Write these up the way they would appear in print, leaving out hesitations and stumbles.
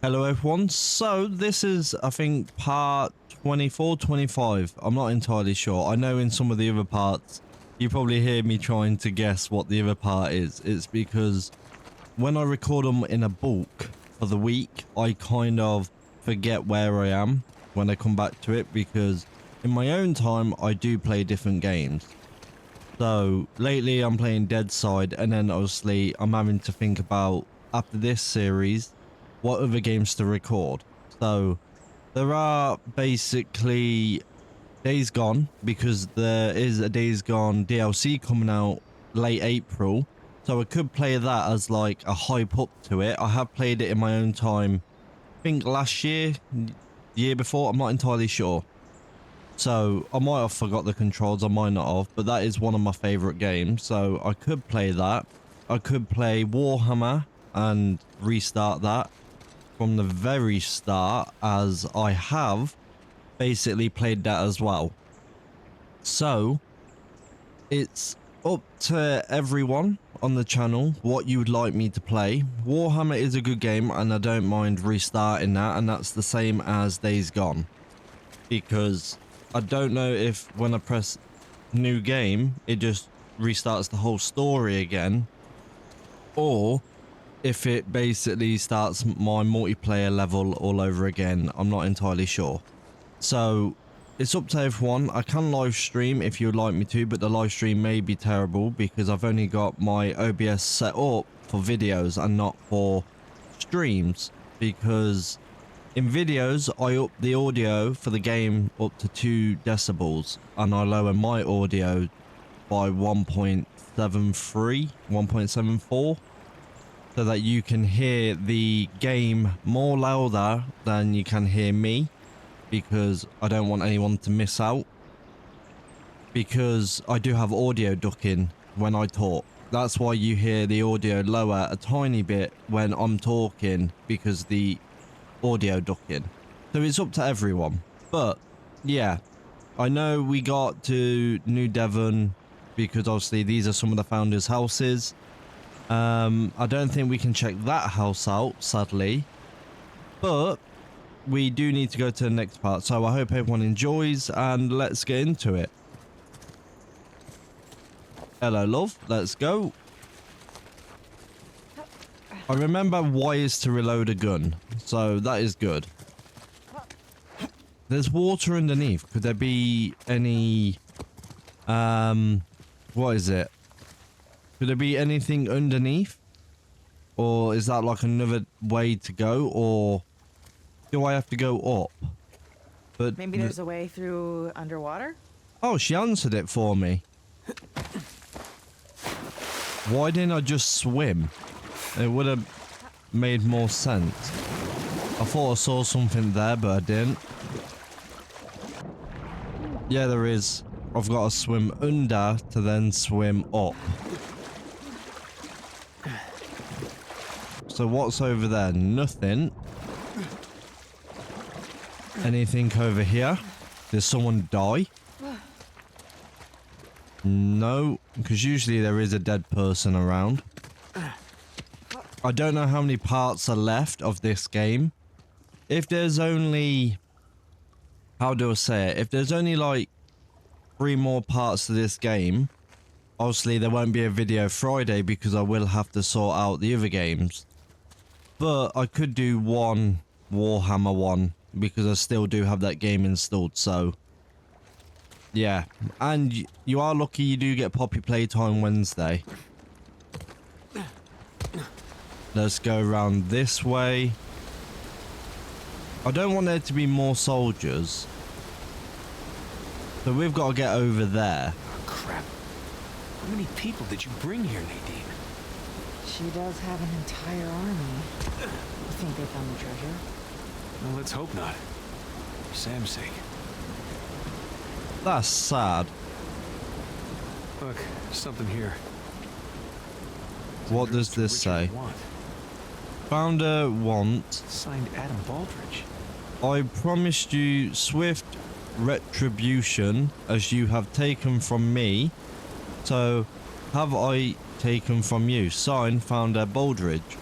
Hello everyone, so this is I think part 24, 25. I'm not entirely sure. I know in some of the other parts you probably hear me trying to guess what the other part is. It's because when I record them in a bulk for the week, I kind of forget where I am when I come back to it, because in my own time I do play different games. So lately I'm playing Dead Side, and then obviously I'm having to think about, after this series, what other games to record. So there are basically Days Gone, because there is a Days Gone DLC coming out late April. So I could play that as like a hype up to it. I have played it in my own time, I think last year, year before, I'm not entirely sure. So I might have forgot the controls, I might not have, but that is one of my favorite games. So I could play that. I could play Warhammer and restart that from the very start, as I have basically played that as well. So it's up to everyone on the channel what you would like me to play. Warhammer is a good game and I don't mind restarting that, and that's the same as Days Gone, because I don't know if when I press new game it just restarts the whole story again, or if it basically starts my multiplayer level all over again. I'm not entirely sure. So it's up to everyone. I can live stream if you'd like me to, but the live stream may be terrible because I've only got my OBS set up for videos and not for streams, because in videos I up the audio for the game up to 2 decibels and I lower my audio by 1.73, 1.74, so that you can hear the game more louder than you can hear me, because I don't want anyone to miss out, because I do have audio ducking when I talk. That's why you hear the audio lower a tiny bit when I'm talking, because the audio ducking. So it's up to everyone. But yeah, I know we got to New Devon because obviously these are some of the founders' houses. I don't think we can check that house out, sadly, but we do need to go to the next part. So I hope everyone enjoys, and let's get into it. Hello, love. Let's go. I remember Y is to reload a gun, so that is good. There's water underneath. Could there be any what is it? Could there be anything underneath? Or is that like another way to go? Or do I have to go up? But maybe there's a way through underwater? Oh, she answered it for me. Why didn't I just swim? It would have made more sense. I thought I saw something there, but I didn't. Yeah, there is. I've got to swim under to then swim up. So what's over there? Nothing. Anything over here? Did someone die? No, because usually there is a dead person around. I don't know how many parts are left of this game. If there's only... How do I say it? If there's only like 3 more parts to this game, obviously there won't be a video Friday because I will have to sort out the other games. But I could do one Warhammer one because I still do have that game installed, so yeah. And you are lucky you do get Poppy Playtime Wednesday. Let's go around this way. I don't want there to be more soldiers, so we've got to get over there. Oh, crap. How many people did you bring here, Nadine? She does have an entire army. You think they found the treasure? Well, let's hope not. For Sam's sake. That's sad. Look, something here. What does this say? Founder want... Signed Adam Baldridge. I promised you swift retribution as you have taken from me. So have I taken from you. Signed, Founder Baldridge.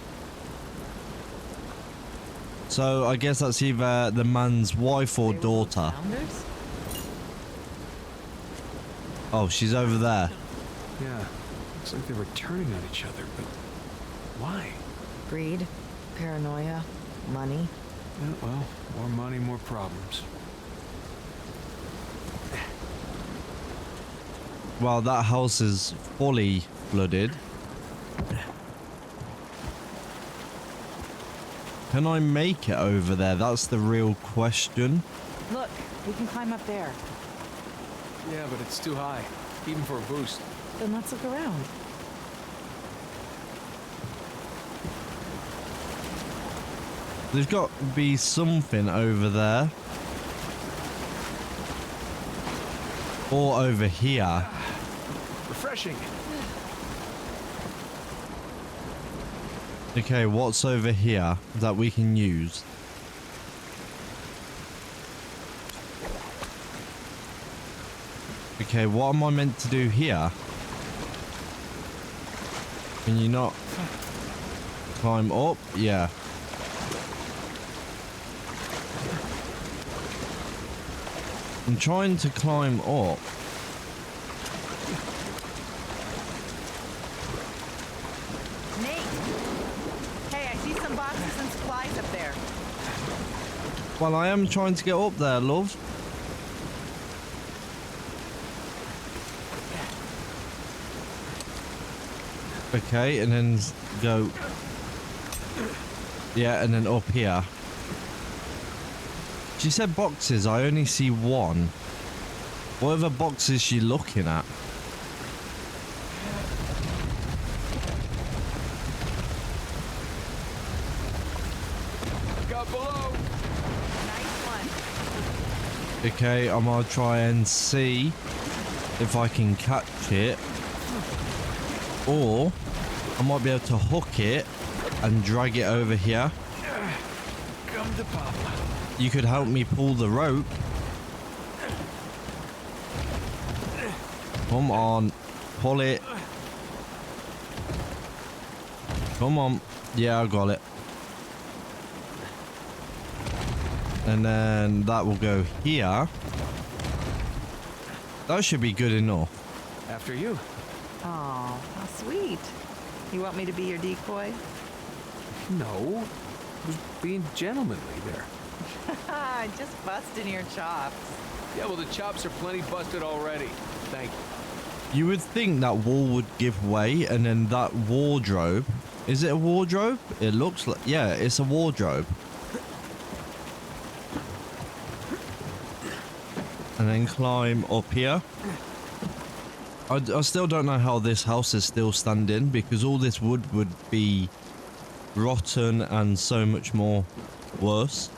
So I guess that's either the man's wife or They were both daughter. founders? Oh, she's over there. Yeah, looks like they were turning on each other, but why? Greed, paranoia, money. Yeah, well, more money, more problems. Well, that house is fully flooded. Can I make it over there? That's the real question. Look, we can climb up there. Yeah, but it's too high, even for a boost. Then let's look around. There's got to be something over there. Or over here. Refreshing. Okay, what's over here that we can use? Okay, what am I meant to do here? Can you not climb up? Yeah. I'm trying to climb up. Nate! Hey, I see some boxes and supplies up there. Well, I am trying to get up there, love. Okay, and then go. Yeah, and then up here. She said boxes. I only see one. What other boxes is she looking at? Look out below. Nice one. Okay, I'm gonna try and see if I can catch it. Or I might be able to hook it and drag it over here. Come to Papa. You could help me pull the rope. Come on, pull it. Come on. Yeah, I got it. And then that will go here. That should be good enough. After you. Oh, how sweet. You want me to be your decoy? No. I was being gentlemanly there. Just busting your chops. Yeah, well, the chops are plenty busted already. Thank you. You would think that wall would give way, and then that wardrobe. Is it a wardrobe? It looks like. Yeah, it's a wardrobe. And then climb up here. I still don't know how this house is still standing, because all this wood would be rotten and so much more worse.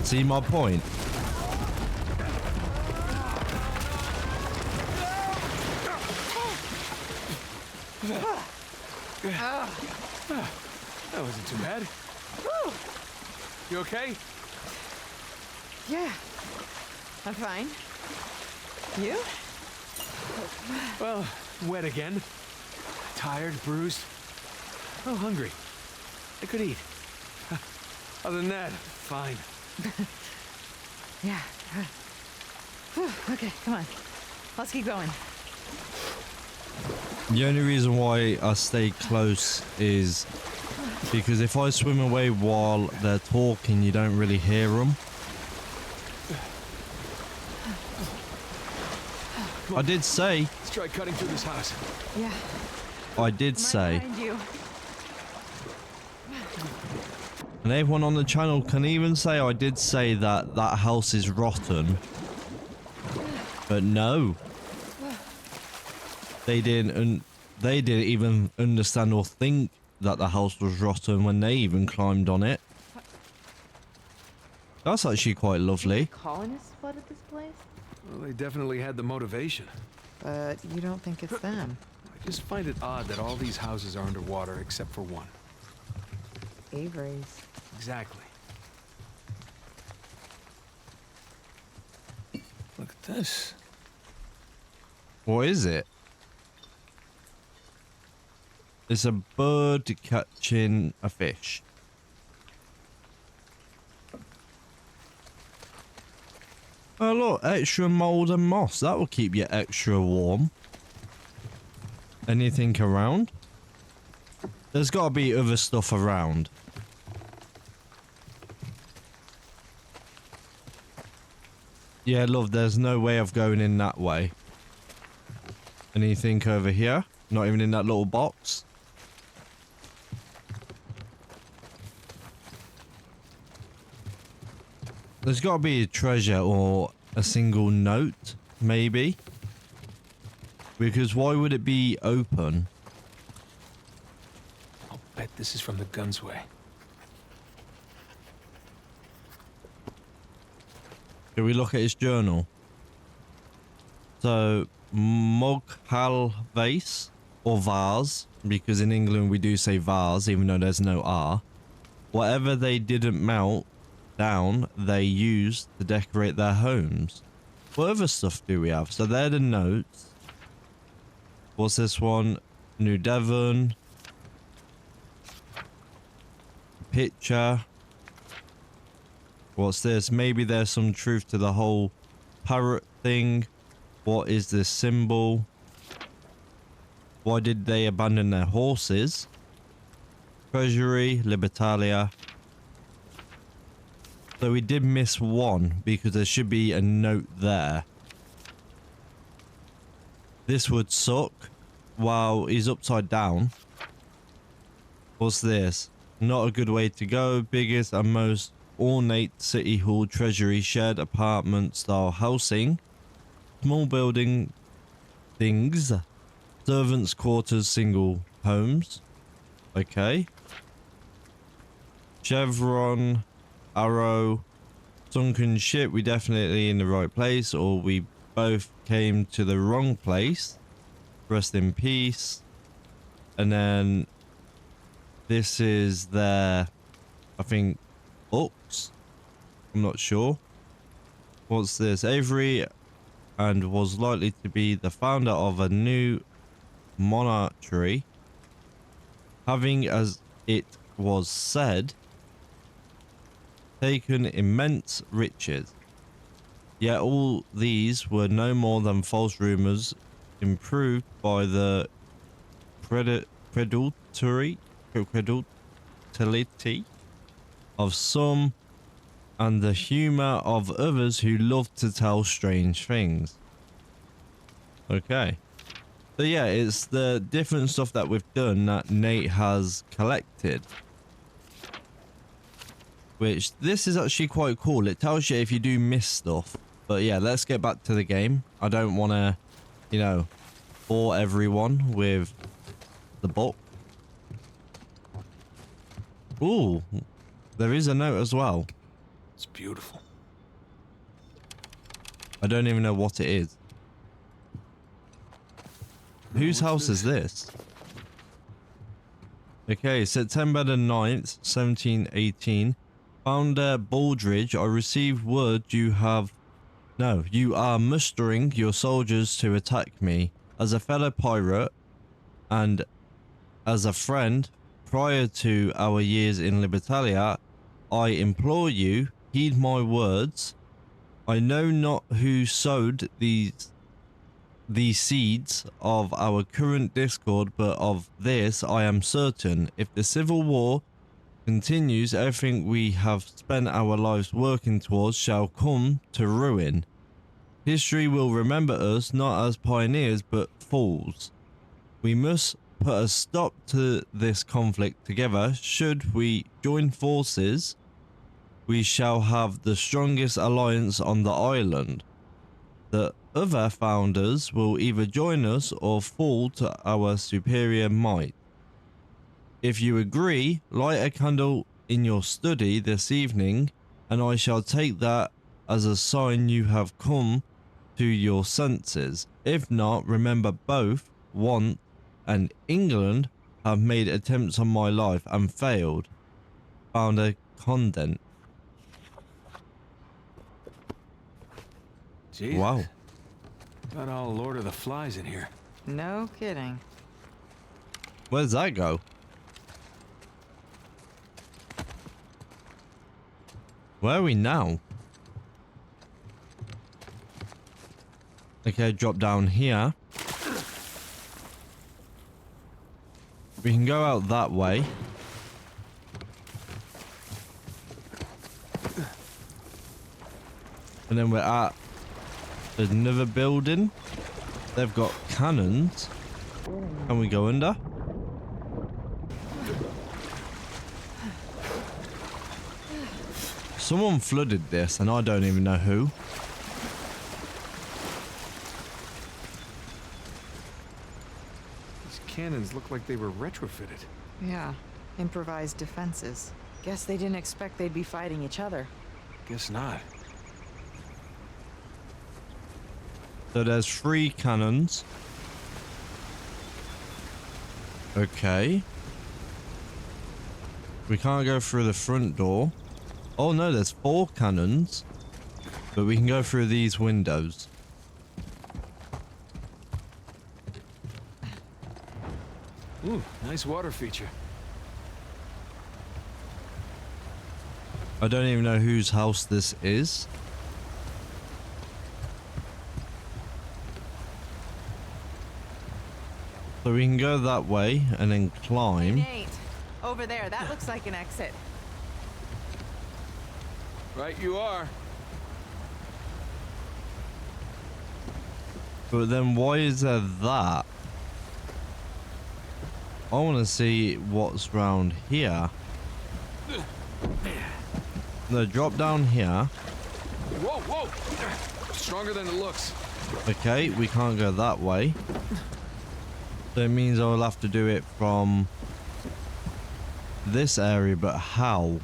See my point? That wasn't too bad. You okay? Yeah, I'm fine. You? Well, wet again. Tired, bruised. Oh, hungry. I could eat. Other than that, fine. Yeah. Whew, okay, come on. Let's keep going. The only reason why I stay close is because if I swim away while they're talking, you don't really hear them. I did say. Let's try cutting through this house. Yeah. I did I'm right say. behind you. And everyone on the channel can even say I did say that that house is rotten. But no. They didn't even understand or think that the house was rotten when they even climbed on it. That's actually quite lovely. Colonists flooded this place? Well, they definitely had the motivation. But you don't think it's them? I just find it odd that all these houses are underwater except for one. Avery's. Exactly. Look at this. What is it? It's a bird catching a fish. Oh look, extra mold and moss. That will keep you extra warm. Anything around? There's got to be other stuff around. Yeah, love, there's no way of going in that way. Anything over here? Not even in that little box. There's got to be a treasure or a single note, maybe. Because why would it be open? I'll bet this is from the Gunsway. Can we look at his journal? So, Moghal vase or vase, because in England we do say vase, even though there's no R. Whatever they didn't melt down, they used to decorate their homes. What other stuff do we have? So they're the notes. What's this one? New Devon. Picture. What's this? Maybe there's some truth to the whole parrot thing. What is this symbol? Why did they abandon their horses? Treasury, Libertalia. So we did miss one because there should be a note there. This would suck. Wow, he's upside down. What's this? Not a good way to go. Biggest and most ornate city hall treasury shared apartment style housing. Small building things. Servants quarters single homes. Okay. Chevron. Arrow. Sunken ship. We definitely in the right place, or we both came to the wrong place. Rest in peace. And then this is their, I think, books. I'm not sure. What's this? Avery and was likely to be the founder of a new monarchy, having, as it was said, taken immense riches. Yet all these were no more than false rumors, improved by the credulity of some and the humor of others who love to tell strange things. Okay. So yeah, it's the different stuff that we've done that Nate has collected. Which, this is actually quite cool. It tells you if you do miss stuff. But yeah, let's get back to the game. I don't want to, you know, bore everyone with the book. Ooh, there is a note as well. It's beautiful. I don't even know what it is. Whose What's house is this? Okay, September the 9th, 1718. Founder Baldridge, I received word you are mustering your soldiers to attack me. As a fellow pirate and as a friend prior to our years in Libertalia, I implore you, heed my words. I know not who sowed these seeds of our current discord, but of this I am certain. If the civil war continues, everything we have spent our lives working towards shall come to ruin. History will remember us not as pioneers but fools. We must put a stop to this conflict together. Should we join forces, we shall have the strongest alliance on the island. The other founders will either join us or fall to our superior might. If you agree, light a candle in your study this evening, and I shall take that as a sign you have come to your senses. If not, remember both Want and England have made attempts on my life and failed. Founder Condent. Jesus. Wow. Got all Lord of the Flies in here. No kidding. Where's that go? Where are we now? Okay, drop down here. We can go out that way. And then we're at another building. They've got cannons. Can we go under? Someone flooded this and I don't even know who. These cannons look like they were retrofitted. Yeah, improvised defenses. Guess they didn't expect they'd be fighting each other. Guess not. So there's 3 cannons. Okay. We can't go through the front door. Oh no, there's 4 cannons. But we can go through these windows. Ooh, nice water feature. I don't even know whose house this is. So we can go that way and then climb. Nate, over there, that looks like an exit. Right you are. But then why is there that? I want to see what's round here. No, drop down here. Whoa, whoa! Stronger than it looks. Okay, we can't go that way. So it means I will have to do it from this area, but how?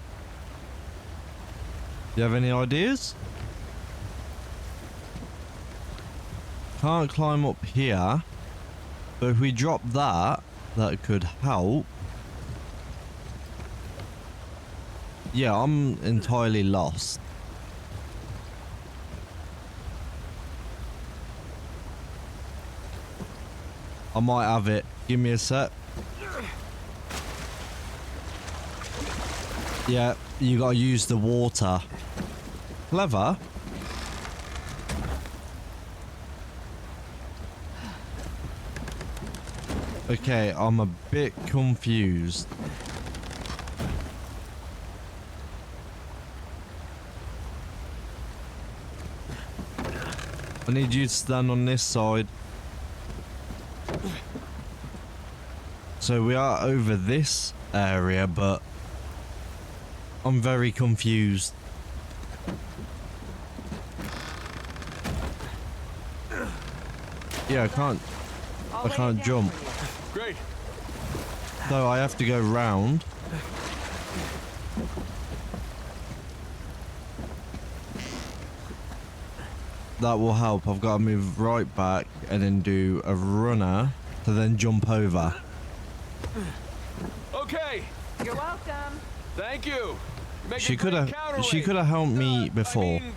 Do you have any ideas? Can't climb up here. But if we drop that, that could help. Yeah, I'm entirely lost. I might have it. Give me a sec. Yeah, you gotta use the water. Clever. Okay, I'm a bit confused. I need you to stand on this side. So we are over this area, but I'm very confused. Yeah, I can't jump. Great. So I have to go round. That will help. I've got to move right back and then do a runner to then jump over. Okay. You're welcome. Thank you. She could have helped me before. I mean,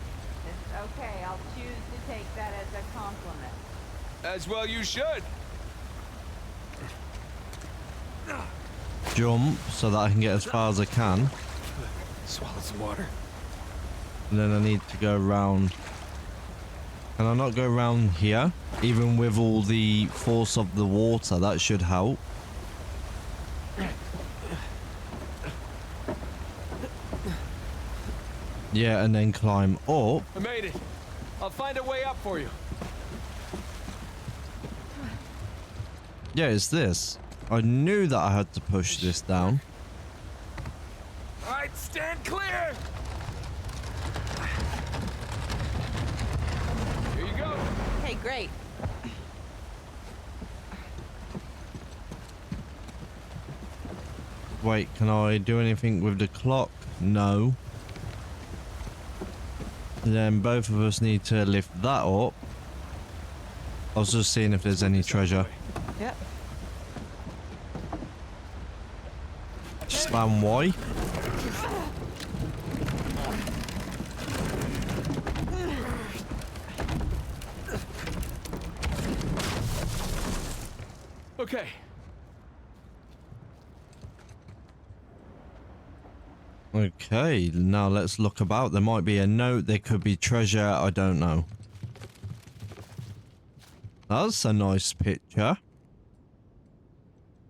It's okay, I'll choose to take that as a compliment. as well you should. Jump so that I can get as far as I can. Swallow some water. And then I need to go around. Can I not go around here? Even with all the force of the water, that should help. Yeah, and then climb up. I made it. I'll find a way up for you. Yeah, it's this. I knew that I had to push this down. All right, stand clear. Here you go. Hey, great. Wait, can I do anything with the clock? No. Then both of us need to lift that up. I was just seeing if there's any treasure. Yep. Spam Y. Okay. Okay, now let's look about. There might be a note, there could be treasure, I don't know. That's a nice picture.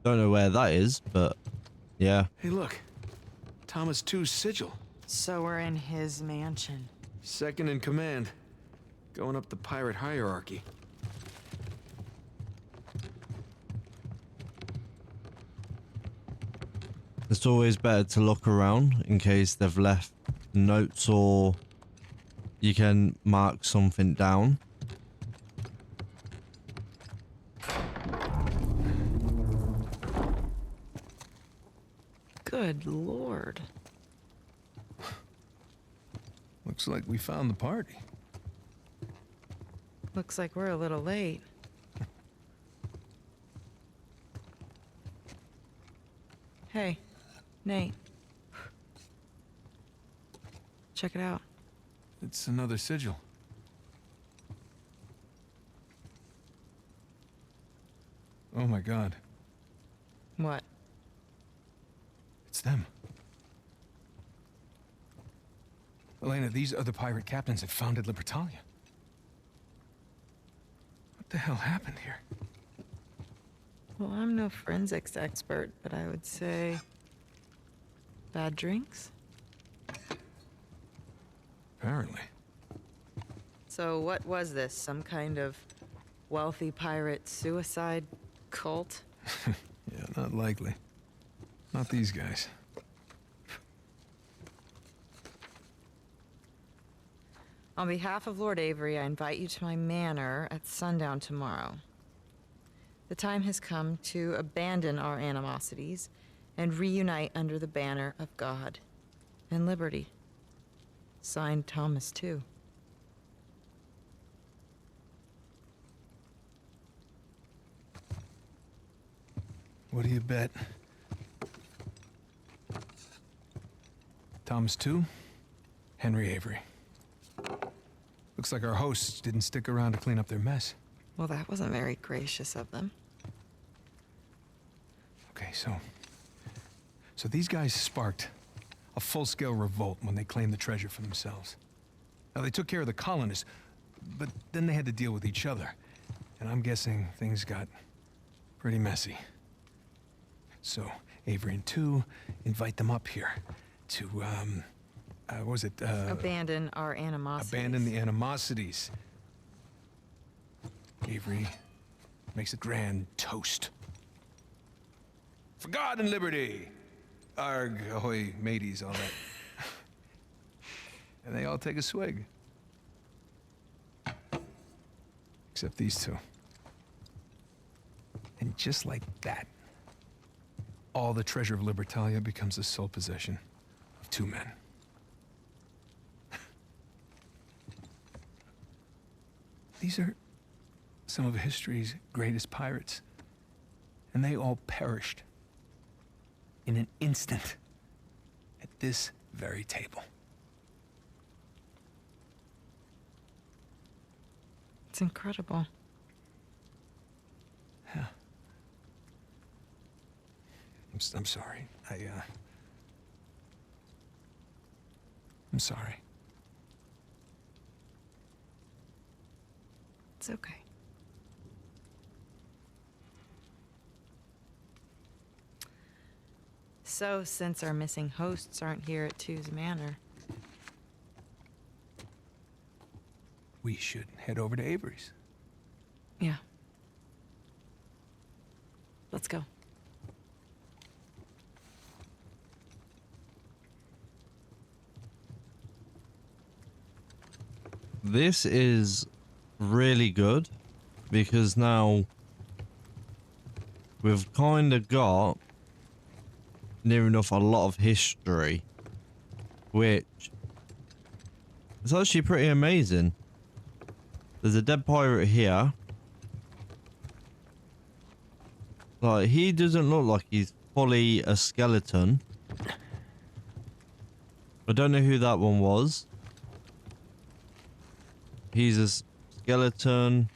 Don't know where that is, but yeah. Hey, look. Thomas II's sigil. So we're in his mansion. Second in command. Going up the pirate hierarchy. It's always better to look around in case they've left notes or you can mark something down. Good lord. Looks like we found the party. Looks like we're a little late. Hey, Nate. Check it out. It's another sigil. Oh my god. What? It's them. Elena, these are the pirate captains that founded Libertalia. What the hell happened here? Well, I'm no forensics expert, but I would say bad drinks. Apparently. So what was this? Some kind of wealthy pirate suicide cult? Yeah, not likely. Not these guys. On behalf of Lord Avery, I invite you to my manor at sundown tomorrow. The time has come to abandon our animosities and reunite under the banner of God and liberty. Signed, Thomas II. What do you bet? Thomas II, Henry Avery. Looks like our hosts didn't stick around to clean up their mess. Well, that wasn't very gracious of them. Okay, so these guys sparked a full-scale revolt when they claimed the treasure for themselves. Now, they took care of the colonists, but then they had to deal with each other. And I'm guessing things got pretty messy. So, Avery and two invite them up here to, what was it? Abandon our animosities. Abandon the animosities. Avery makes a grand toast. For God and liberty! Arg, ahoy, mateys, all that. And they all take a swig. Except these two. And just like that, all the treasure of Libertalia becomes the sole possession of two men. These are some of history's greatest pirates, and they all perished in an instant at this very table. It's incredible. Yeah. I'm sorry. I'm sorry. It's okay. So, since our missing hosts aren't here at Two's Manor, We should head over to Avery's. yeah. Let's go. This is really good because now we've kind of got near enough a lot of history, which is actually pretty amazing. There's a dead pirate here. Like, he doesn't look like he's fully a skeleton. I don't know who that one was. He's a skeleton,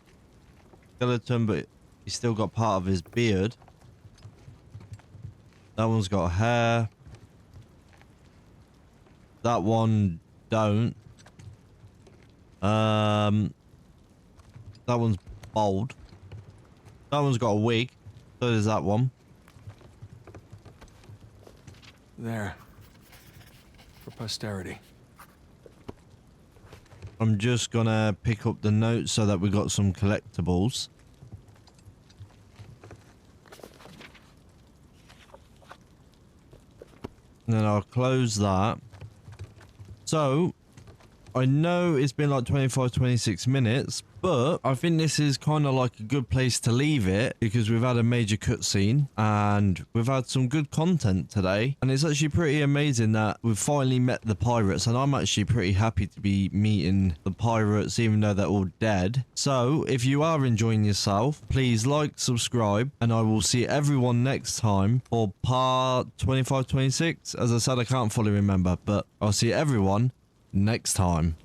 but he's still got part of his beard. That one's got hair. That one don't. That one's bald. That one's got a wig. So does that one. There. For posterity. I'm just gonna pick up the notes so that we got some collectibles. And then I'll close that. So, I know it's been like 25, 26 minutes, but I think this is kind of like a good place to leave it because we've had a major cutscene and we've had some good content today. And it's actually pretty amazing that we've finally met the pirates, and I'm actually pretty happy to be meeting the pirates even though they're all dead. So if you are enjoying yourself, please like, subscribe, and I will see everyone next time for part 25, 26. As I said, I can't fully remember, but I'll see everyone next time.